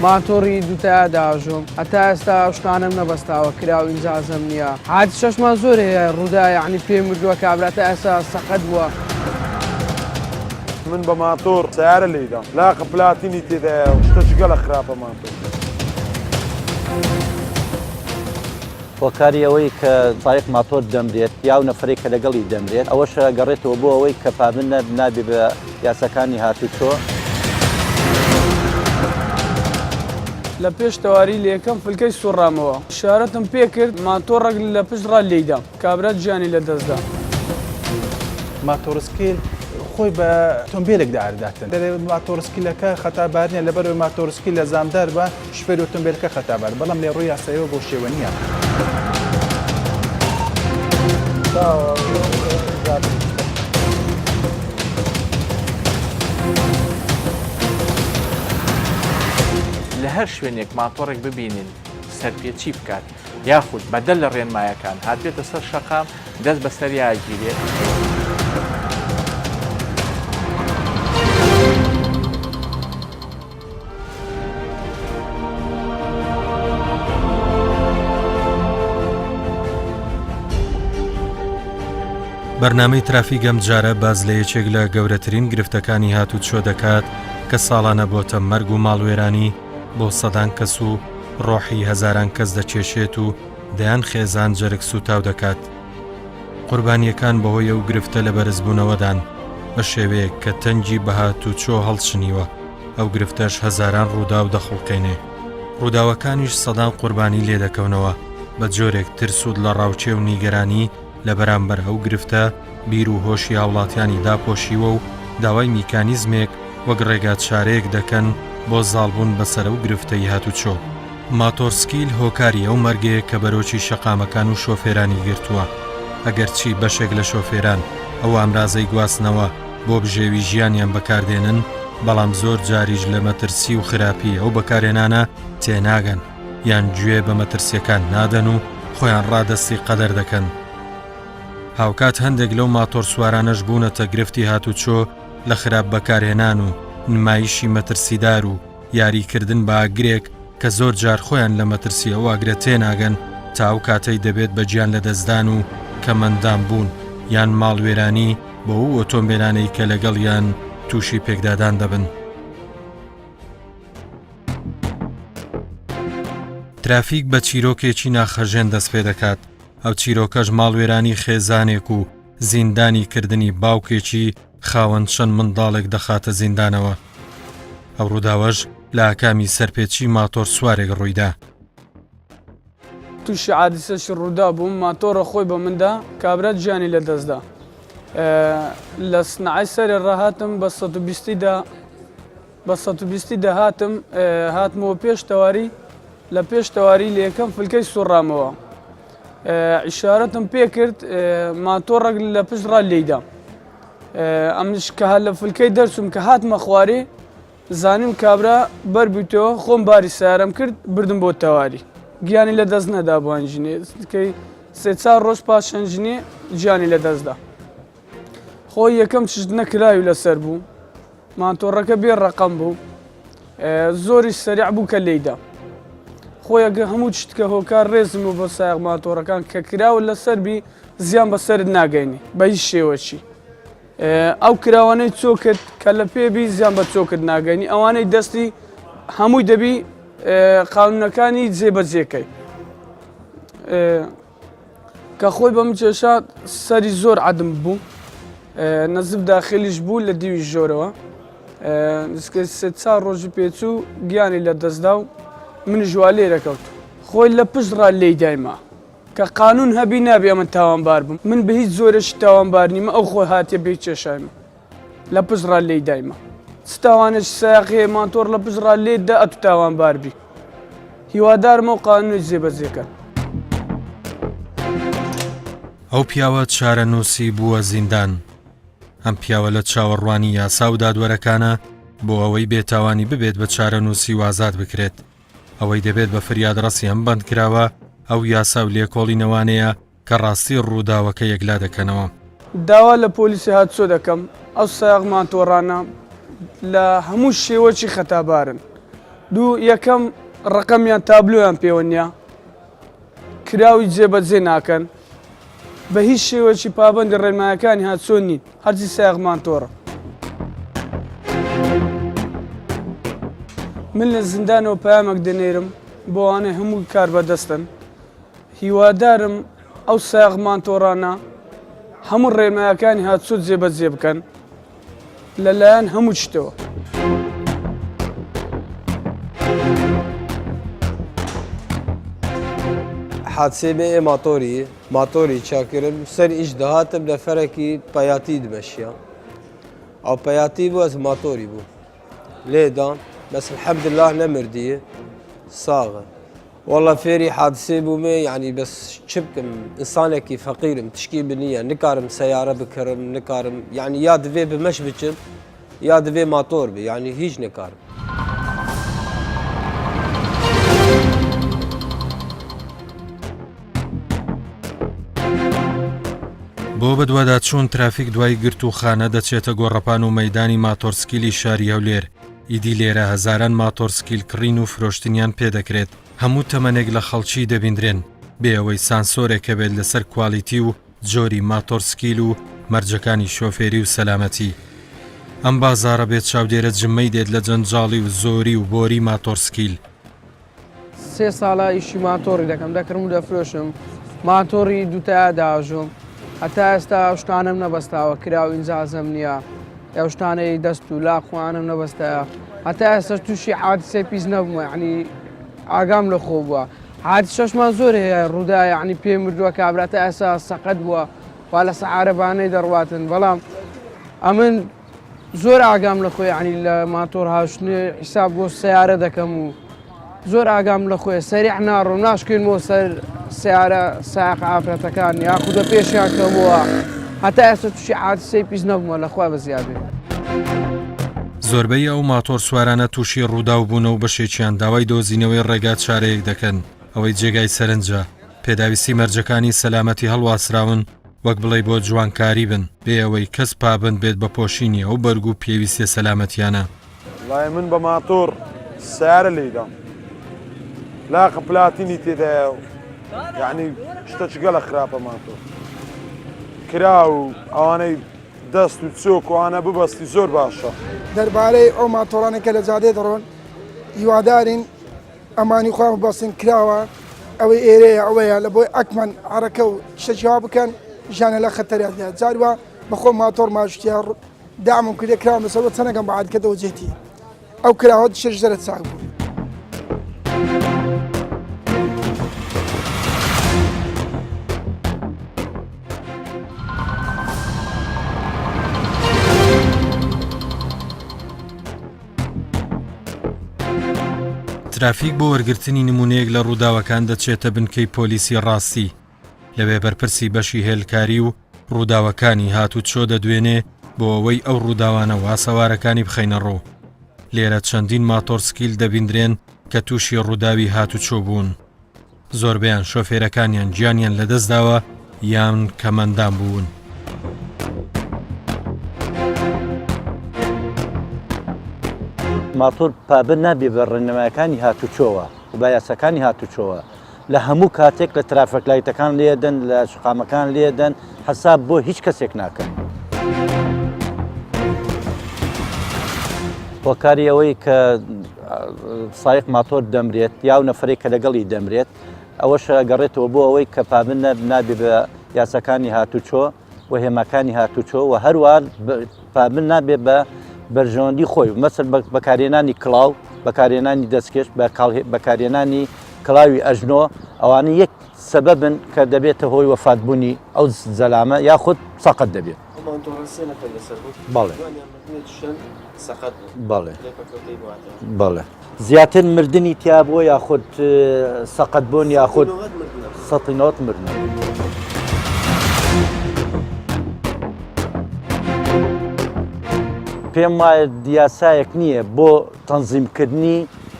ماتۆڕی دووتای داژۆم هەتا ئێستا شتانم نەبەستاوە کراو ئینجازەم نییە عاد شەشمان زۆر هەیە ڕوودا یعنی پێم وردووە کابراتە ئێستا سەقەت بووە من بە ماتۆر سیارە لێدا لاقە پلاتینی تێدایە شتەش گەلە خراپە ماتۆر هۆکاری ئەوەی کە سایق ماتۆر دەمرێت یا و نەفرەی کە لەگەڵی دەمرێت ئەوەش گەڕێتەوە بۆ ئەوەی کە پابند نابێ بە یاساکانی هاتوچۆ لە پێش تەواری لە یەکەم فلکەی سوڕامەوە شارەتم پێ کرد ماتۆڕێک لە پشت ڕا لێیدام کابرات گیانی لە دەستدا ماتۆرسکیل خۆی بە ئۆتۆمبیلێکدا ئارداتن ماتۆرسکیلەکە خەتابارنیە لەبەرەوەی ماتۆرسکی لە زامدار بە شوفێر ئۆتۆمبیلەکە خەتابار بەڵام لێ ڕووی یاساییەوە بۆ شێوە نییە لە هەر شوێنێک ماتۆڕێک ببینین سەرپێچی بکات یاخود بەدەل لە ڕێنمایەکان هاتبێتە سەر شەقام دەست بەسەر یاگیرێت بەرنامەی ترافیک ئەم جارە باز لە یەکێک لە گەورەترین گرفتەکانی هاتوچۆ دەکات کە ساڵانە بۆتە مەرگ و ماڵوێرانی بۆ سەدان کەس و ڕۆحی هەزاران کەس دەچێشێت و دەیان خێزان جەرگ سوتاو دەکات. قوربانیەکان بەهۆی ئەو گرفتە لە بەرزبوونەوەدان بە شێوەیەک کە تەنگی بە هاتوچۆ هەڵچنیوە ئەو گرفتەش هەزاران ڕوودا و دەخڵکەینێ. ڕووداوەکانیش سەدان قوربانی لێ دەکەونەوە بە جۆرێک ترسود لە ڕاوچێ و نیگەرانی لە بەرامبەر ئەو گرفتە بیر و هۆشی هاوڵاتیانی داپۆشیوە و داوای میکانیزمێک وەک ڕێگات شارەیەک دەکەن بۆ زاڵبوون بەسەر ئەو گرفتەی هاتوچۆ. ماتۆرسکیل هۆکاری ئەو مەرگەیە کە بەرۆکی شەقامەکان و شۆفێرانی گرتووە. ئەگەرچی بەشێک لە شۆفێران ئەو ئامرازەی گواستنەوە بۆ بژێوی ژیانیان بەکاردێنن بەڵام زۆر جاریش لە مەترسی و خراپی ئەو بەکارێنانە تێناگەن یان گوێ بە مەترسیەکان نادەن و خۆیان ڕادەستی قەدەر دەکەن. هاوکات هەندێک لەو ماتۆر سوارانەش بوونەتە گرفتی هاتوچۆ لە خراپ بەکارهێنان و نمایشی مەترسیدار و یاریکردن بە ئاگرێک کە زۆر جار خۆیان لە مەترسی ئەو ئاگرە تێناگەن تا ئەو کاتەی دەبێت بە گیان لەدەستدان و کەمەندان بوون یان ماڵوێرانی بۆ ئەو ئۆتۆمبیلانەی کە لەگەڵ یان تووشی پێکدادان دەبن. ترافیک بە چیرۆکێکی ناخەژێن دەست پێ دەکات. ئەو چیرۆکەش ماڵوێرانی خێزانێک و زیندانی کردنی باوکێکی خاوەن چەند منداڵێک دەخاتە زیندانەوە. ئەو ڕووداوەش لە ئاکامی سەرپێچی ماتۆر سوارێک ڕوویدا. تووشی عادیسەش ڕوودا بووم ماتۆڕە خۆی بە مندا کابرات گیانی لە دەستدا لە سنعای سەرێ ڕاهاتم بە 120 داهاتم هاتمەوە پێش تەواری لە پێش تەواری لە یەکەم فلکەی سوڕامەوە ئیشارەتم پێ کرد ماتۆڕێک لە پشت ڕا لێیدا ئەمش کە لە فلکەی دەرچووم کە هاتمە خوارێ زانیم کابرا بەربوویتەوە خۆم باری سیارەم کرد بردم بۆ تەواری گیانی لە دەست نەدا بۆ ئەنجینێ کەی سێ چار ڕۆژ پاش ئەنجینێ گیانی لە دەستدا خۆی یەکەم چشت نەکراوی لەسەر بوو ماتۆڕەکە بێ ڕەقەم بوو زۆری سەریع بوو کە لێیدا خۆیەگە هەموو شتکە هۆکار ڕێزم و بۆ سایق ماتۆڕەکان کە کراوە لەسەر بی زیان بەسەرت ناگەینی بە هیچ شێوەچی ئەو کراوانەی چۆکت کە لە پێبی زیان بە چۆکت ناگەینی ئەوانەی دەستی هەمووی دەبی قانونەکانی جێبەجێکەی کە خۆی بەم کێشا سەری زۆر عەدم بوو نەزب داخلیش بوو لە دیوی ژۆرەوە سێ چار ڕۆژی پێچوو گیانی لە دەستدا و منیش وا لێرەکەوت خۆی لە پشت ڕا لێی دایما کە قانون هەبی نابێ من تاوانبار بم من بە هیچ زۆرەشی تاوانبار نیمە ئەو خۆی هاتیە بێ کێشایمە لە پشت ڕا لێی دایما چ تاوانێک سایقێ ماتۆر لە پشت ڕا لێدا ئەتو تاوانبار بی هیوادارمە و قانونی جێبەجێکە. ئەو پیاوە چارەنووسی بووە زیندان. ئەم پیاوە لە چاوەڕوانی یاسا و دادوەرەکانە بۆ ئەوەی بێتاوانی ببێت بە چارەنووسی و ئازاد بکرێت. ئەوەی دەبێت بە فریاد ڕەسی ئەم بەندکراوە ئەو یاسا و لێکۆڵینەوانەیە کە ڕاستی ڕووداوەکە یەکلا دەکەنەوە. داوا لە پۆلیسی هاتچۆ دەکەم ئەو سایق ماتۆڕانە لە هەموو شێوەکی خەتابارن دوو یەکەم ڕقەمیان تابلۆیان پێوە نییە کراوی جێبەجێ ناکەن بە هیچ شێوەیەکی پابەندی ڕێنمایەکانی هاتچۆن نین هەرچی سایغمان تۆڕە من لە زیندانەوە پامێک دەنێرم بۆ ئەوانەی هەموو کار بەدەستن هیوادارم ئەو سایغمان تۆڕانە هەموو ڕێنمایەکانی هاتچۆ جێبەجێ بکەن لەلایەن هەموو شتەوە حادثه به ماتوری چاکرم سر ایش دهاتم لفرکی پیاتی دمشیا او پیاتی بو از ماتوری بو لیدان بس الحمدلله نمردیه صاغه والله فيري حادثه بو مي يعني بس شبكم انسانك فقيرم تشكي بنيه نكارم سياره بكرم نكارم يعني يا دفي بمش بكم يا دفي ماتور بي يعني هيج نكارم بۆ بەدووادا چۆن ترافیک دوای گرت و خانە دەچێتە گۆڕەپان و مەدانی ماتۆرسکیلی شاری هەولێر ئیدی لێرە هەزاران ماتۆرسکیل کڕین و فرۆشتنیان پێدەکرێت هەموو تەمەنێک لە خەڵکی دەبیندرێن بێ ئەوەی سانسۆرێکە بێت لەسەر کوالیتی و جۆری ماتۆرسکیل و مەرجەکانی شۆفێری و سەلامەتی ئەم بازارە بێت چاودێرە جمەی دێت لە جەنجاڵی و زۆری و بۆری ماتۆرسکیل 3 ساڵە ئیشی ماتۆری دەکەم دەکرم و دەفرۆشم ماتۆری دووتە داژۆم هەتا ئێستا شتانم نەبەستاوە کراو ئینجازم نییە ئەو شتانەی دەست و لاخواانم نەبەستایە هەتا ئێستا تووشی حادسێ پیس نەبوومە یعنی ئاگام لە خۆ بووە حادسەشمان زۆر هەیە ڕوودا یعنی پێم مردووە کابراتە ئێستا سەقەت بووە وا لە سەعارەبانەی دەڕواتن بەڵام ئەمن زۆر ئاگام لە خۆی عنی لە ماتۆر هاشتنێ حیساب بۆ سیارە دەکەم و زۆر ئاگام لە خۆی سەریع ناڕۆم ناشکێنەوە سەر سیارە ساق ئافرەتەکان یاخودە پێشیان کەمەوە هەتا ئێستا تووشی حادسەی پیس نەبوومە لەخوا بەزیادێ زۆربەی ئەو ماتۆر سوارانە تووشی ڕوودا و بوونە و بەشێکیان داوای دۆزینەوەی ڕێگات چارەیەک دەکەن ئەوەی جێگای سەرنجە پێداویستی مەرجەکانی سەلامەتی هەڵواسراون وەک بڵێ بۆ جوانکاری بن بێ ئەوەی کەس پابند بێت بە پۆشینی ئەو بەرگ و پێویستیە سەلامەتیانە والله من بماتور السيارة اللي دا لاقى بلاتيني تيدا يعني اشتشقل خرابة ماتور كراو اواني دست وتسوق وانا ببستي زور باشا دەربارەی ئەو ماتۆڕانێکە لە جادێ دەڕۆن هیوادارین ئەمانی خۆیان بەستن کراوە ئەوەی ئێرەیە ئەوەیە لە بۆی ئەکمەن عرەکە و شتێکیوا بکەن ژانە لە خەتەریاندا جاروە بەخۆ ماتۆر ماشتیا دامم کردێ کراوە لەسەر چەندەکەم بەعادکەدەوە جێتی ئەو کراوە شش زەرت چاک بوو ترافیک بۆ وەرگرتنی نمونەیەک لە ڕووداوەکان دەچێتە بنکەی پۆلیسی ڕاستی لەوێ بەرپرسی بەشی هێلکاری و ڕووداوەکانی هاتوچۆ دەدوێنێ بۆ ئەوەی ئەو ڕووداوانە واسەوارەکانی بخەینە ڕۆ لێرە چەندین ماتۆرسکیل دەبیندرێن کە تووشی ڕووداوی هاتوچۆ بوون زۆربیان شۆفێرەکانیان گیانیان لەدەستداوە یان کەمەندان بوون ماتۆر پابند نابێ بە ڕێنمایەکانی هاتوچۆوە و بە یاساکانی هاتوچۆوە لە هەموو کاتێک لە ترافیک لایتەکان لێدەن لە شقامەکان لێدەن حساب بۆ هیچ کەسێک ناکەن هۆکاری ئەوەی کە سایق ماتۆر دەمرێت یا و نەفرێک کە لەگەڵی دەمرێت ئەوەش گەڕێتەوە بۆ ئەوەی کە پابند نابێ بە یاساکانی هاتوچۆ و هێماکانی هاتوچۆ و هەروە پابند نابێ بە بەرژەوەندی خۆی مەسەر بەکارهێنانی کڵاو بەکارهێنانی دەستکێش بەکارهێنانی کڵاوی ئەژنۆ ئەوانە یەک سەبەبن کە دەبێتە هۆی وەفاتبوونی ئەو زەلامە یاخود سەقەت دەبێت بەڵێ زیاتر مردنی تیا بووە یاخود سەقەت بوون یاخود 190 مردن پێم وایە دیاسایەک نییە بۆ تەنزیمکردنی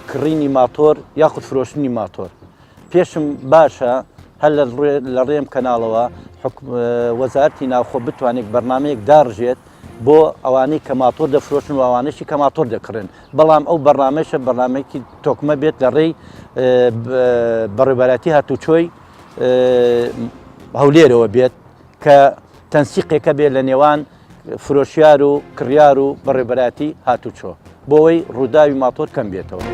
کڕینی ماتۆر یاخود فرۆشتنی ماتۆر پێشم باشە هەر لە ڕێم کەناڵەوە وەزارەتی ناوخۆ بتوانێت بەرنامەیەک داڕژێت بۆ ئەوانەی کە ماتۆر دەفرۆشن و ئەوانشی کە ماتۆر دەکڕن بەڵام ئەو بەرنامەشە بەرنمەیەکی تۆکمە بێت لە ڕێی بەڕێبەتی هاتوچۆی هەولێرەوە بێت کە تەنسیقێکە بێت لە نێوان فرۆشیار و کڕیار و بەڕێبەتی هاتوچۆ بۆ ئەوەی ڕووداوی ماتۆر کەم بێتەوە.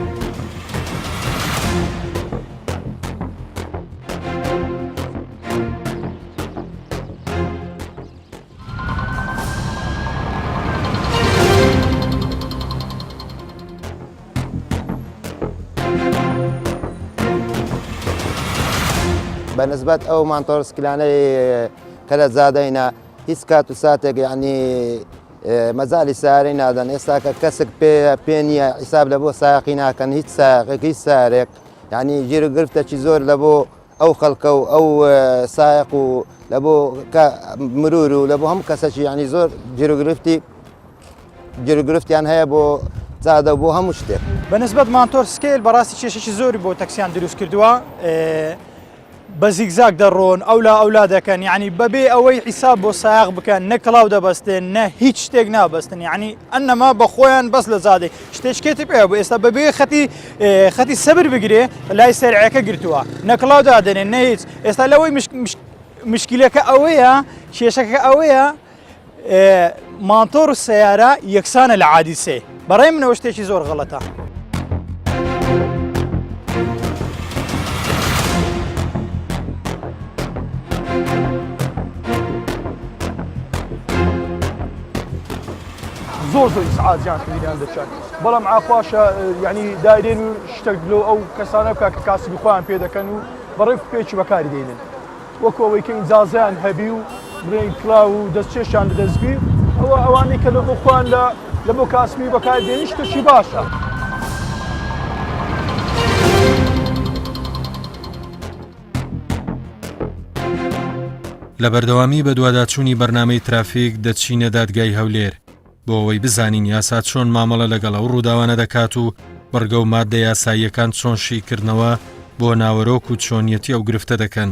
بەنسبەت ئەو مانتۆرسکلانەی کە لە زادەینە هیچ کات و ساتێک یعنی مەزالی سارەی نادەن ئێستا کە کەسێک پێ نییە حیساب لە بۆ ساقی ناکەن هیچ ساقێک هیچ سارێک یعنی گیر و گرفتەی زۆر لە بۆ ئەو خەڵکە و ئەو سایق و لە بۆ مرور و لە بۆ هەموو کەسێکی یعنی زۆر گرفتیان هەیە بۆ زادە بۆ هەموو شتێک. بەنسبەت مانتۆر سکیل بەڕاستی کێشەی زۆری بۆ تەکسیان دروست کردووە بە زیگزاگ دەڕۆن ئەولا دەکەن یعنی بەبێ ئەوەی حیساب بۆ سایق بکەن نە کڵاو دەبەستێن نە هیچ شتێک نابەستن یعنی ئەنەما بە خۆیان بەس لە زادێ شتێکێتی پێ بۆ ئێستا بەبێ خەتی سەبر بگرێ لای سەرعەکە گرتووە نە کڵاو دادێنێن نە هیچ ئێستا لەوەی مشکلەکە ئەوەیە کێشەکە ئەوەیە مانتۆر و سیارە یەکسانە لە عادیسێ بەڕێ منەوە شتێکی زۆر غەڵەتە. زۆر ئیسعادیان کردیان دەچێت بەڵام ئاپاشە یعنی دایرێن و شتێک لۆ ئەو کەسانە بکە کە کاسبی خۆیان پێ دەکەن و بەڕێ پێچی بەکاری دێنن وەکو ئەوەی کە ئینجازیان هەبی و برێن کڵاو و دەستچێشیان دەستبی ئەوانەی کە لە بۆ خۆیان لە بۆ کاسبی بەکاری دێنی شتێکی باشە. لە بەردەوامی بە دوواداچوونی بەرنامەی ترافیک دەچینە دادگای هەولێر بۆ ئەوەی بزانین یاسا چۆن مامەڵە لەگەڵ ئەو ڕووداوانە دەکات و بەرگە و مادە یاساییەکان چۆن شیکردنەوە بۆ ناوەرۆک و چۆنیەتی ئەو گرفتە دەکەن.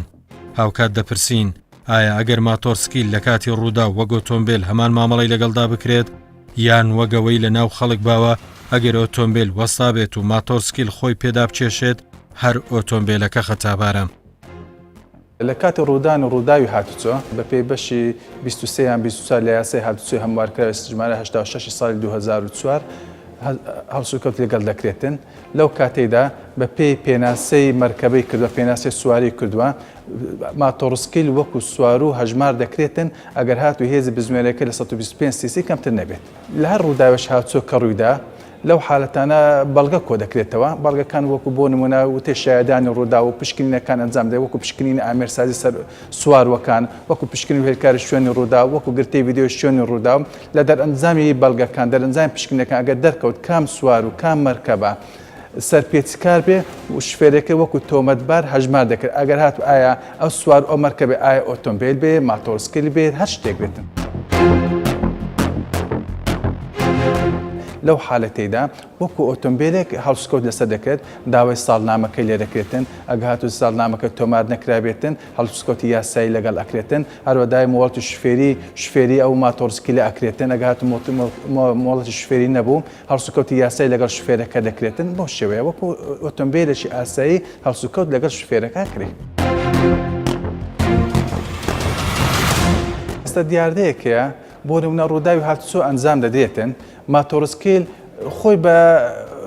هاوکات دەپرسین ئایا ئەگەر ماتۆرسکیل لە کاتی ڕوودا وەک ئۆتۆمبیل هەمان مامەڵی لەگەڵدا بکرێت یان وەگەوەی لە ناو خەڵک باوە ئەگەر ئۆتۆمبیل وەستا بێت و ماتۆرسکیل خۆی پێدا بچێشێت هەر ئۆتۆمبیلەکە خەتابارە. لە کاتی ڕوودان و ڕووداوی هاتوچۆ بە پێی بەشی 23 یان 24 لە یاسای هاتوچۆی هەموارکراوی ژمارە 86 ساڵی 2004 هەڵسوکەوت لەگەڵ دەکرێتن لەو کاتێدا بە پێی پێناسەی مەرکەبەی کردووە پێناسەی سواری کردووە ماتۆرسکیل وەکو سوار و هەژمار دەکرێتن ئەگەر هات و هێزی بزمێنەکە لە 125 سیسی کەمتر نەبێت. لە هەر ڕووداویش هاتوچۆ کە ڕوویدا لەو حالەتانە بەڵگە کۆ دەکرێتەوە بەڵگەکان وەکو بۆ نمونە و تێشایدانی ڕوودا و پشکنینەکان ئەنجام دێ وەکو پشکنینی ئامێرسازی سەر سوارەکان وەکو پشکنی هێلکاری شوێنی ڕوودا وەکو گرتەی ڤیدیۆ شوێنی ڕوودا لە دەرئەنجامی بەڵگەکان دەرئەنجامی پشکنەکان ئەگەر دەرکەوت کام سوار و کام مەرکەبە سەرپێچکار بێ و شفێرەکە وەکو تۆمەتبار هەژمار دەکرد ئەگەر هات ئایا ئەو سوار ئەو مەرکەبێ ئایا ئۆتۆمبیل بێ ماتۆرسکیل بێت هەر شتێک بێتن. لەو حالەتەیدا وەکو ئۆتۆمبیلێک هەڵسکەوت لەسەر دەکرێت داوای ساڵنامەکەی لێ دەکرێتن ئەگەهات و ساڵنامەکە تۆمار نەکرابێتن هەڵسکەوتی یاسایی لەگەڵ ئەکرێتن هەروەدای مۆڵەتی شفێری ئەو ماتۆرسکیلە ئەکرێتن ئەگەهات مۆڵەتی شفێری نەبوو هەڵسکەوتی یاسایی لەگەڵ شفێرەکە دەکرێتن بۆ شێوەیە وەکو ئۆتۆمبیلێکی ئاسایی هەڵسکەوت لەگەڵ شفێرەکە کرێت. ئێستا دیاردەیەکەیە بۆ نمونە ڕووداوی هاتوچۆ ئەنجام دەدرێتن ماتۆرسکیل خۆی بە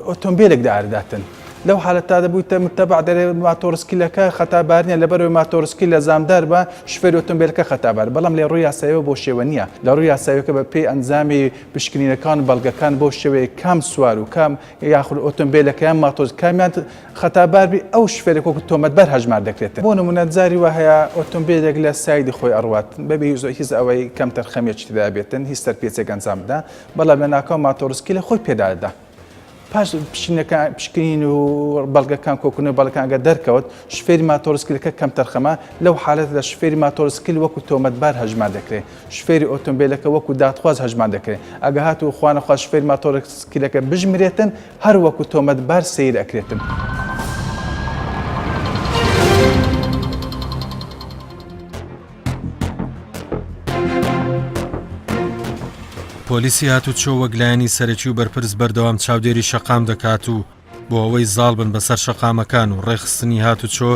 ئۆتۆمبیلێک دارداتن لەو حالەتتا دەبوویتە متەبع دەرێت ماتۆرسکیلەکە خەتابارنیە لەبەرەوەی ماتۆرسکیل لە زامدار بە شفێری ئۆتۆمبیلەکە خەتابار بەڵام لە ڕووی یاساییەوە بۆ شێوە نییە لە ڕووی یاساییەکە بە پێی ئەنجامی پشکنینەکان و بەڵگەکان بۆ شێوەیە کام سوار و کام یاخود ئۆتۆمبیلەکەیان ماتۆز کامیان خەتاباربی ئەو شفێرێک وەکو تۆمەتبەر هەژمار دەکرێتن بۆ نمونە جاری وە هەیە ئۆتۆمبیلێک لە سایدی خۆی ئەڕوات بەبێ هیچ ئەوەی کەم تەرخەمێکی تێدا بێتن هیچ سەرپێچێک ئەنجام بدە بەڵام لە ناکاو ماتۆرسکیلە خۆی پێدادا پاش پشکنین و بەڵگەکان کۆکردنەوە بەڵگەکان ئەگەر دەرکەوت شفێری ماتۆرسکیلەکە کەم تەرخەمە لەو حالەتدا شفێری ماتۆرسکیل وەکو تۆمەتبار هەژمار دەکرێت شفێری ئۆتۆمبیلەکە وەکو دادخواز هەژمار دەکرێت ئەگە هات و خوانەخوا شفێری ماتۆرسکیلەکە بژمرێتن هەر وەکو تۆمەتبار سیر ئەکرێتن. پۆلیسی هاتوچۆ وەگلایانی سەرەکی و بەرپرس بەردەوام چاودێری شەقام دەکات و بۆ ئەوەی زاڵ بن بەسەر شەقامەکان و ڕێخستنی هاتوچۆ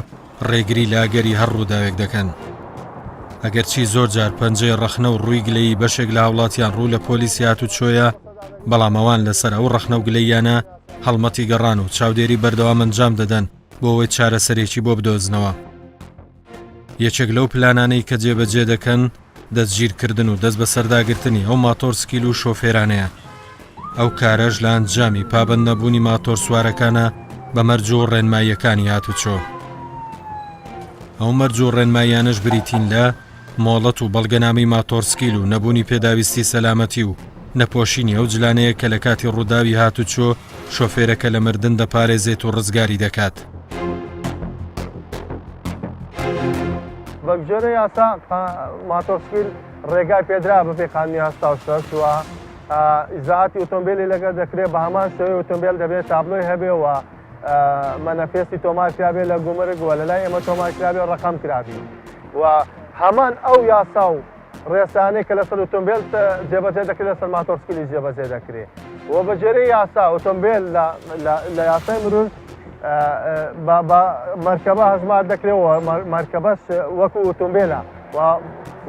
ڕێگری لاگەری هەر ڕووداوێک دەکەن. ئەگەرچی زۆر جار پەنجەی ڕەخنە و ڕووی گلەیی بەشێک لە هاوڵاتیان ڕوو لە پۆلیسی هاتوچۆیە، بەڵام ئەوان لەسەر ئەو ڕەخنە و گلەیانە هەڵمەتی گەڕان و چاودێری بەردەوام ئەنجام دەدەن بۆ ئەوەی چارەسەرێکی بۆ بدۆزنەوە. یەکێک لەو پلانانەی کە جێبەجێ دەکەن دەستگیرکردن و دەست بە سەرداگرتنی ئەو ماتۆر سکیل و شۆفێرانەیە. ئەو کارەش لە ئەنجامی پابەند نەبوونی ماتۆر سوارەکانە بە مەرج و ڕێنماییەکانی هاتوچۆ. ئەو مەرج و ڕێنماییانش بریتین لە مۆڵەت و بەڵگەنامی ماتۆر سکیل و نەبوونی پێداویستی سەلامەتی و نەپۆشینی ئەو جلانەیە کە لە کاتی ڕووداوی هاتوچۆ شۆفێرەکە لە مردن دەپارێزێت و ڕزگاری دەکات. بەگوێرە یاسا ماتۆسکیل ڕێگای پێدرا بەپێ قانونی هەستا و شەش و ئیزاعاتی ئۆتۆمبیلی لەگەڵ دەکرێت بە هەمان شێوەی ئۆتۆمبیل دەبێت تابلۆی هەبێ و مەنەفێستی تۆمارکرابێ لە گومرگ و لەلای ئێمە تۆمارکرابێ و ڕقم کرابی و هەمان ئەو یاسا و ڕێسانەی کە لەسەر ئۆتۆمبیل جێبەجێ دەکرێت لەسەر ماتۆسکیلی جێبەجێ دەکرێت و بەجێرەی یاسا ئۆتۆمبیل لە یاسای مرۆڤ مەرکەبە هەژمار دەکرێتەوە مەرکەبەش وەکو ئۆتۆمبیلە و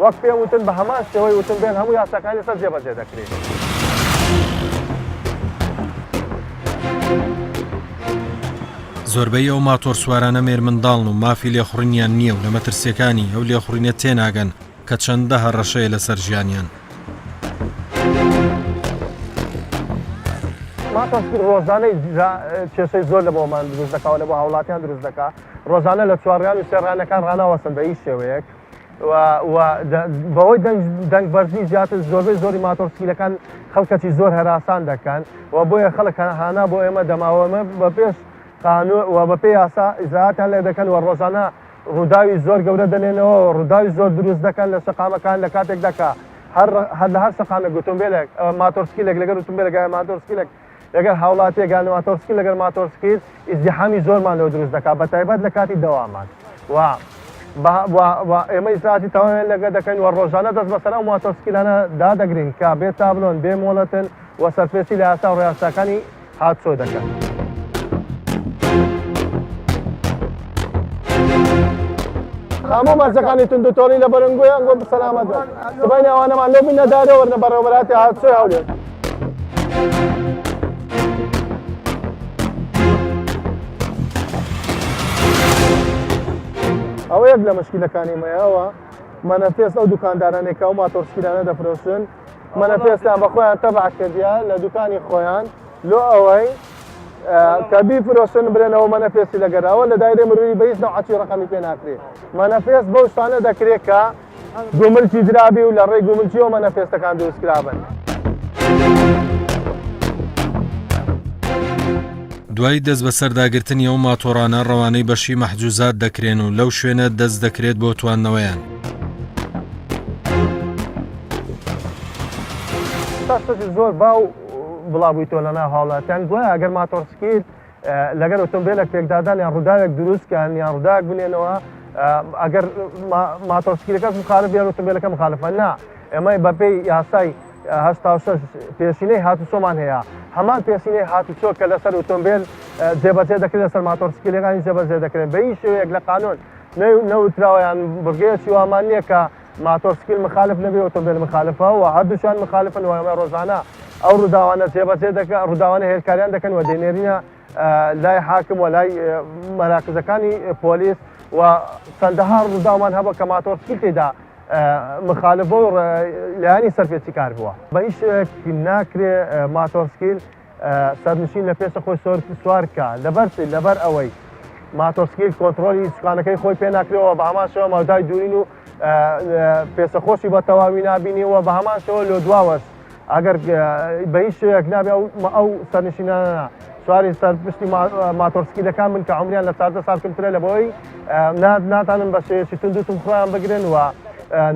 وەک پێم وتن بە هەمان شێوەی ئۆتۆمبیل هەموو یاساکانی سەر جێبەجێ دەکرێت. زۆربەی ئەو ماتۆر سوارانە مێرمنداڵن و مافی لێخوڕینیان نییە و لە مەترسیەکانی ئەو لێخوڕینە تێناگەن کە چەندە هەڕەشەیە لەسەر ژیانیان. ماتۆسکیل ڕۆژانەی کێشەی زۆر لە بۆمان دروست دەکەوە لە بۆ هاوڵاتیان دروست دەکات. ڕۆژانە لە چوارڕیان و سێڕانەکان ڕناوەسن بە هیچ شێوەیەک بەوەی دەنگ بەرزی زیاتر زۆربەی زۆری ماتۆسکیلەکان خەڵکەی زۆر هەراسان دەکەن و بۆیە خەڵک هانا بۆ ئێمە دەماوەمە بە پێش قانون و بە پێی یاسا ئیزاعاتیان لێ دەکەن و ڕۆژانە ڕووداوی زۆر گەورە دەنێنەوە ڕووداوی زۆر دروست دەکەن لە شەقامەکان لە کاتێک دەکات هەر لە هەر شەقامێک ئۆتۆمبیلێک ماتۆسکیلێک لەگەر ئۆتۆمبیلێک ماتۆسکیلێک لەگەر هاوڵاتیەکان لە ماتۆسکیل لەگەر ماتۆسکیل ئیزدیحامی زۆرمان لەوە دروست دەکات بە تایبەت لە کاتی دەوامان و ئێمە ئیزاعاتی تەواویان لەگە دەکەین و ڕۆژانە دەست بەسەر ئەو ماتۆسکیلانە دادەگرین کە بێ تابلۆن بێ مۆڵەتن و سەرپێچی لە یاسا و ڕێیاساکانی هاتوچۆ دەکەن. هەموو مەرجەکانی توندوتۆڵی لە بەرەنگۆیان گۆ بسەلامەت بن. سبەی ئەوانەمان لێ بین نەدارە وەرنە بەڕێوەبەراتی هاتوچۆی هەولێر. ئەوە یەک لە مشکلەکانی مەیەوە مەنەفێس ئەو دوکاندارانێک کە ئەو ماتۆسکیلانە دەفرۆشن مەنەفێسیان بە خۆیان تەبع کردیان لە دوکانی خۆیان لۆ ئەوەی کە بیفرۆشن برێنەوە مەنەفێسی لەگەراوە لە دایرەی مرۆڤی بە هیچ نەوعەتی ڕقەمی پێ ناکرێت. مەنەفێس بەو شتانە دەکرێت کە گوملکی درابی و لە ڕێی گوملکیەوە مەنەفێسەکان دروستکرابن. دوای دەست بە سەرداگرتنی ئەو ماتۆرانە ڕەوانەی بەشی مەحجوزات دەکرێن و لەو شوێنە دەست دەکرێت بۆ تواننەوەیان. زۆر باو بڵاوبوویتەوە لە ناو هاوڵاتیان گوایە ئەگەر ماتۆسکیل لەگەر ئۆتۆمبیلێک پێکدادان یان ڕووداوێک دروستکەن یان ڕووداوێک بنێنەوە ئەگەر ماتۆسکیلەکەس مخالف یان ئۆتۆمبیلەکە مخالفە نا ئێمە بەپێی یاسای 86 پێشینەی هاتوچۆمان هەیە هەمان پێشینەی هاتوچۆ کە لەسەر ئۆتۆمبیل جێبەجێ دەکرێت لەسەر ماتۆسکیلەکانی جێبەجێ دەکرێت بە هیچ شێوەیەک لە قانون نەوتراوەیان بڕگەیەکی وامان نییە کە ماتۆسکیل مخالف نەبێ ئۆتۆمبیل مخالفە و هەردووشیان مخالفن و ئێمە ڕۆژانە ئەو ڕووداوانە جێبەجێ دەکەن ڕووداوانە هێلکاریان دەکەن و دێنێرینە لای حاکم و لای مەراکزەکانی پۆلیس و چەندەها ڕووداومان هەبووە کە ماتۆسکیل تێدا مخالفە و لایانی سەرپێچی کار بووە. بە هیچ شێوەیەکی ناکرێ ماتۆسکیل سەرنشین لە پێشە خۆی سوار بکە لەبەر ئەوەی ماتۆسکیل کۆنتڕۆلی سوکانەکەی خۆی پێ ناکرێەوە بە هەمان شێوە مەودای دوورین و پێسەخۆشی بە تەواوی نابینیەوە بە هەمان شێوە لۆ دواوەش ئەگەر بە هیچ شێوەیەک نابێ ئەو سەرنشینانە سواری سەرپشتی ماتۆسکیلەکان من کە عمریان لە 14 ساڵ کەمترە لە بۆی ناتانن بە شێوەیەکی توندوتم خۆیان بگرن و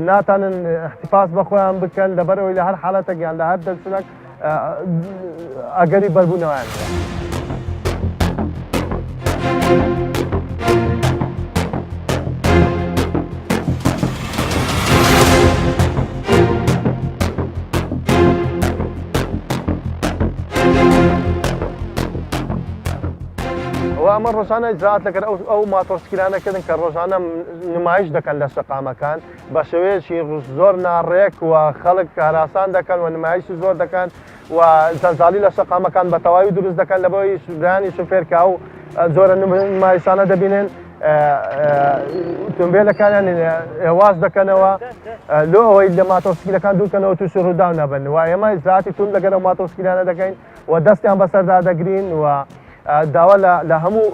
ناتانن احتیفاظ بە خۆیان بکەن لەبەرەوەی لە هەر حاڵەتێک یان لە هەر دەرچوونێک ئەگەری بەربوونەوەیان. ئەمە ڕۆژانە ئیجرات لەگەر ئەو ماتۆرسکیلانەکردن کە ڕۆژانە نمایش دەکەن لە سەقامەکان بە شێوەیەکی زۆر ناڕێک و خەڵک هەراسان دەکەن و نمایشی زۆر دەکەن و جەنجالی لە سەقامەکان بە تەواوی دروست دەکەن لە بۆی برانی شوفێرکە و زۆرە نمایشانە دەبینن ئۆتۆمبیلەکانیان هێواز دەکەنەوە لۆ ئەوەی لە ماتۆسکیلەکان دوورکەنەوە تووشی ڕوودا نەبن و ئێمە ئیجراتی تون لەگەر ئەو ماتۆسکیلانە دەکەین و دەستیان بەسەردا دەگرین و داوا لە هەموو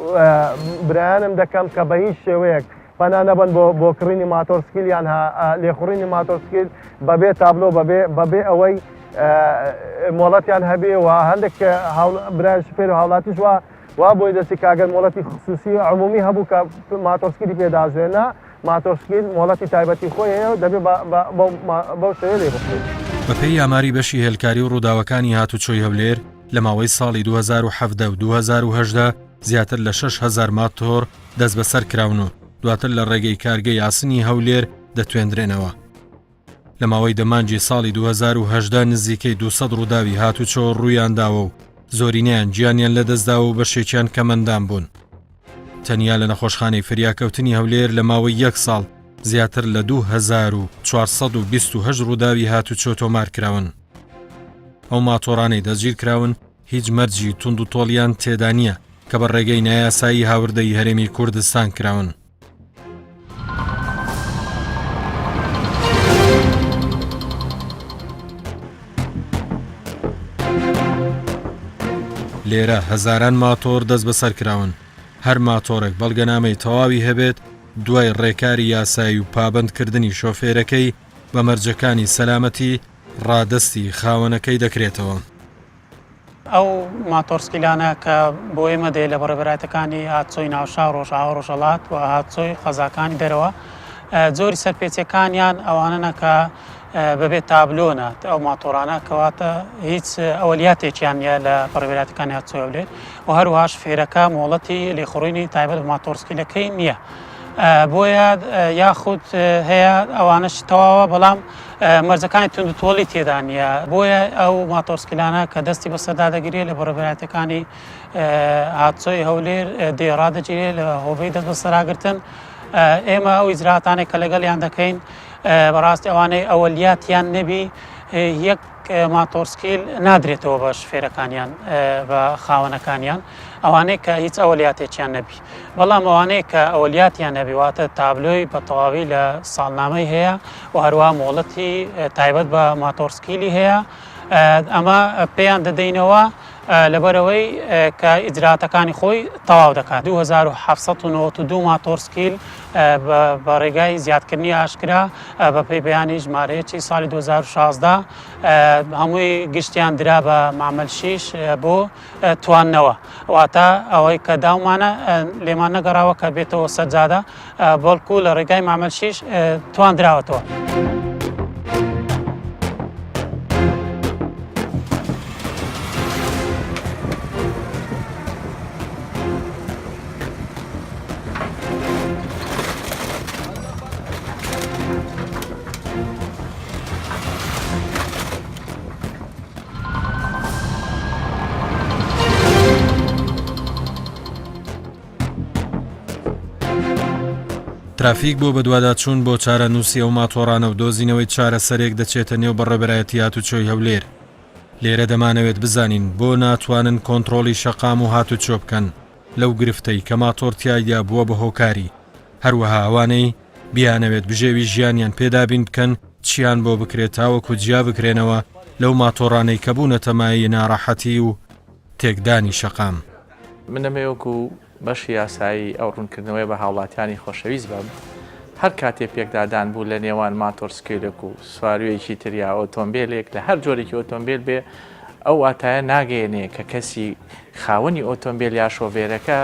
برایانم دەکەم کە بە هیچ شێوەیەک پەنا نەبن بۆ کڕینی ماتۆسکیل یان لێخوڕینی ماتۆسکیل بەبێ تابلۆ بەبێ ئەوەی مۆڵەتیان هەبێ و هەندێک برای شوفێر و هاوڵاتیش وا بۆی دەستی کاگەر مۆڵەتی خصوصی عمومی هەبوو کە ماتۆسکیلی پێداژێنە ماتۆسکیل مۆڵەتی تایبەتی خۆی هەیە و دەبێت بەو شێوەیە لێ بخرێت. بەپێی ئاماری بەشی هێلکاری و ڕووداوەکانی هاتوچۆی هەولێر لە ماوەی ساڵی 2017 و 2010 زیاتر لە 6,000 ماتۆر دەست بەسەر کراون و دواتر لە ڕێگەی کارگەی ئاسنی هەولێر دەتوێنرێنەوە. لە ماوەی دەمانجی ساڵی 2010 نزیکەی 200 ڕووداوی هاتوچۆ ڕوویانداوە و زۆرینیان گیانیان لەدەستداوە و بەشێکیان کەمەندان بوون. تەنیا لە نەخۆشخانەی فریاکەوتنی هەولێر لە ماوەی 1 ساڵ زیاتر لە 2428 ڕووداوی هاتوچۆ تۆمار کراون. ئەو ماتۆرانەی دەستگیر کراون هیچ مەرجی توند و تۆڵیان تێدا نییە کە بە ڕێگەی نایاسایی هاوردەی هەرێمی کوردستان کراون. لێرە هەزاران ماتۆر دەست بەسەر کراون. هەر ماتۆرێک بەڵگەنامەی تەواوی هەبێت دوای ڕێکاری یاسایی و پابندکردنی شۆفێرەکەی بە مەرجەکانی سەلامەتی ڕادەستی خاوەنەکەی دەکرێتەوە. ئەو ماتۆرسکیلانە کە بۆ ئێمە دێ لە بەڕێبەرایەتەکانی هاتچۆی ناوشار ڕۆژاوە ڕۆژەڵات و هاتچۆی خەزاکانی دەرەوە جۆری سەرپێچەکانیان ئەوانە کە بەبێت تابلۆنە ئەو ماتۆرانە کەواتە هیچ ئەوەلیاتێکیان نیە لە بەڕێبەرایەتەکانی هاتچۆی هەولێر و هەروەها شفێرەکە مۆڵەتی لێخوڕینی تایبەت بە ماتۆرسکیلەکەی نییە. بۆیە یاخود هەیە ئەوانش تەواوە بەڵام مەرجەکانی توندوتۆڵی تێدا نیە. بۆیە ئەو ماتۆرسکیلانە کە دەستی بەسەردا دەگیرێت لە بەڕێبەرایەتەکانی هاتچۆی هەولێر دێڕادەگیرێت لە هۆبەی دەست بەسەراگرتن. ئێمە ئەو ئیجراتانێک کە لەگەڵیان دەکەین بەڕاستی ئەوانەی ئەوەلیاتیان نەبی یەک ماتۆرسکیل نادرێتەوە بە شفێرەکانیان بە خاوەنەکانیان ئەوانەیە کە هیچ ئەوەلیاتێکیان نەبی. بەڵام ئەوانەیە کە ئەوەلیاتیان نەبی واتە تابلۆی بە تەواوی لە ساڵنامەی هەیە و هەروە مۆڵەتی تایبەت بە ماتۆرسکیلی هەیە ئەمە پێیان دەدەینەوە لەبەرەوەی کە ئیجراتەکانی خۆی تەواو دەکات. 2792 ماتۆرسکیل بە ڕێگای زیادکردنی ئاشکرا بە پێی بەیانی ژمارەیەکی ساڵی 2016 هەمووی گشتیان درا بە معمەل 6 بۆ تواننەوە. واتە ئەوەی کە داومانە لێمان نەگەڕاوە کە بێتەوە سەرجادە بەڵکو لە ڕێگای معمەل 6 توان دراوەتەوە. ترافیک بۆ بەدواداچوون بۆ چارەنووسی ئەو ماتۆرانە و دۆزینەوەی چارەسەرێک دەچێتە نێو بەڕێبەرایەتی هاتوچۆی هەولێر. لێرە دەمانەوێت بزانین بۆ ناتوانن کۆنتڕۆلی شەقام و هاتوچۆ بکەن لەو گرفتەی کە ماتۆرتیایدا بووە بە هۆکاری. هەروەها ئەوانەی بیانەوێت بژێوی ژیانیان پێدابین بکەن چیان بۆ بکرێت تاوەکو جیا بکرێنەوە لەو ماتۆرانەی کە بوونە تەمایی ناڕەحەتی و تێکدانی شەقام. منەمەوەکو بەشی یاسایی ئەو ڕوونکردنەوەی بە هاوڵاتیانی خۆشەویست بم هەر کاتێ پێکدادان بوو لە نێوان ماتۆرسکیلێک و سوارویەکی تریا ئۆتۆمبیلێک لە هەر جۆرێکی ئۆتۆمبیل بێ ئەو واتایە ناگەێنێ کە کەسی خاوەنی ئۆتۆمبیل یا شۆڤێرەکە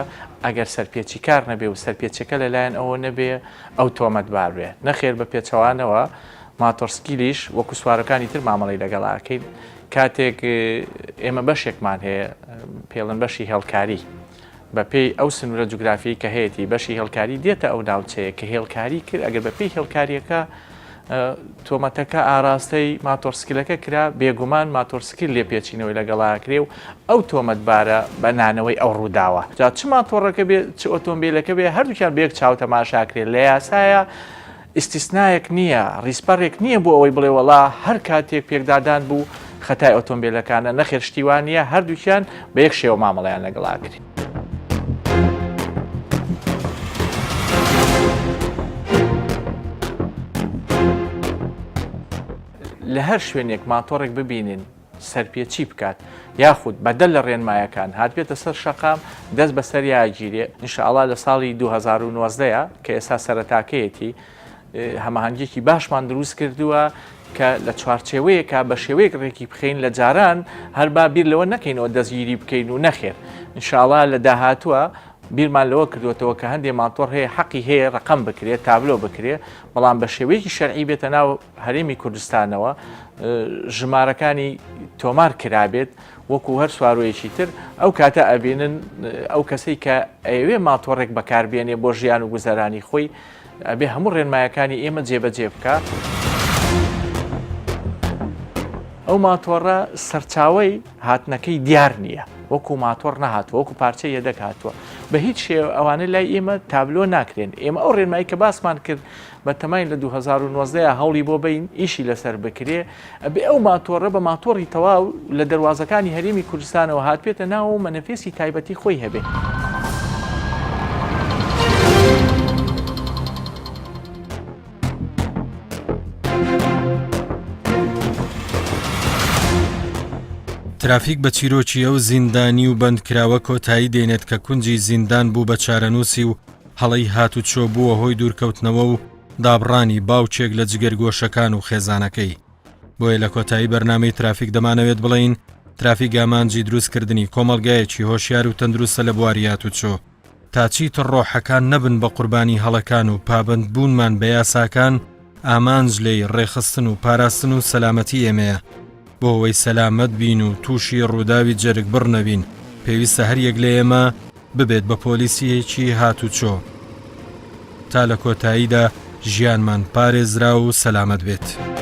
ئەگەر سەرپێچی کار نەبێ و سەرپێچەکە لەلایەن ئەوە نەبێ ئەو تۆمەتبار بێ نەخێر بە پێچەوانەوە ماتۆرسکیلیش وەکو سوارەکانی تر مامەڵی لەگەڵاکەین کاتێک ئێمە بەشێکمان هەیە پێڵن بەشی هێڵکاری بە پێی ئەو سنوورە جوگرافیی کە هەیەی بەشی هێڵکاری دێتە ئەو ناوچەیە کە هێڵکاری کرد ئەگەر بە پێی هێڵکاریەکە تۆمەتەکە ئاراستەی ماتۆرسکیلەکە کرا بێگومان ماتۆرسکیل لێ پێچینەوەی لەگەڵاکرێ و ئەو تۆمەتبارە بە نانەوەی ئەو ڕووداوە جا چ ماتۆڕەکە بێ چ ئۆتۆمبیلەکە بێ هەردووکیان بێک چاو تەماشاکرێت لە یاسایە ئیسtisنایەک نییە ڕیسپەڕێک نییە بۆ ئەوەی بڵێ وەڵا هەر کاتێک پێکدادان بوو خەتای ئۆتۆمبیلەکانە نەخێر شتیوان نیە هەردووکیان بە یەک شێوە مامەڵەیان لەگەڵاکرێت. لە هەر شوێنێک ماتۆڕێک ببینین سەرپێچی بکات یاخود بەدەل لە ڕێنمایەکان هاتبێتە سەر شەقام دەست بەسەر یاگیرێ ئینشاءڵڵا لە ساڵی 2019 کە ئێستا سەرەتاکەیەتی هەماهەنگێکی باشمان دروست کردووە کە لە چوارچێوەیەکە بە شێوەیەک ڕێکی بخەین لە جاران هەر با بیر لەوە نەکەینەوە دەستگیری بکەین و نەخێر ئینشاءڵڵا لە داهاتووە بیرمان لەوە کردوێتەوە کە هەندێک ماتۆڕ هەیە حەقی هەیە ڕقم بکرێت تابلۆ بکرێت بەڵام بە شێوەیەکی شەرعی بێتە ناو هەرێمی کوردستانەوە ژمارەکانی تۆمار کرابێت وەکو هەر سواروەیەکی تر ئەو کاتە ئەبینن ئەو کەسەی کە ئەوێ ماتۆڕێک بەکاربێنێ بۆ ژیان و گوزەرانی خۆی ئەبێ هەموو ڕێنمایەکانی ئێمە جێبەجێ بکە. ئەو ماتۆڕە سەرچاوی هاتنەکەی دیار نییە وەکو ماتۆڕ نەهاتوە وەکو پارچە یەدەک هاتووە بە هیچ شێوە ئەوانە لای ئێمە تابلۆ ناکرێن ئێمە ئەو ڕێنمایی کە باسمان کرد بە تەمای لە 2019 هەوڵی بۆ بین ئیشی لەسەر بکرێ ئەبێ ئەو ماتۆڕە بە ماتۆڕی تەواو لە دەواازەکانی هەرێمی کوردستانەوە هاتبێتە ناو مەنەفێسی تایبەتی خۆی هەبێ. ترافیک بە چیرۆکی ئەو زیندانی و بەندکراوە کۆتایی دێنێت کە کونجی زیندان بوو بە چارەنووسی و هەڵەی هاتوچۆ بووە هۆی دوورکەوتنەوە و دابڕانی باوچێک لە جگەرگۆشەکان و خێزانەکەی. بۆیە لە کۆتایی بەرنامەی ترافیک دەمانەوێت بڵین ترافیک ئامانجی دروستکردنی کۆمەڵگایەکی هۆشیار و تەندروستە لە بواری هاتوچۆ تا چیتر ڕۆحەکان نەبن بە قوربانی هەڵەکان و پابند بوونمان بە یاساکان ئامانج لێی ڕێخستن و پاراستن و سەلامەتی ئێمەیە. بۆ ئەوەی سەلامەت بین و تووشی ڕووداوی جەرگ بڕ نەبین پێویستە هەر یەک لە ئێمە ببێت بە پۆلیسیەکی هاتوچۆ تا لە کۆتاییدا ژیانمان پارێزرا و سەلامەت بێت.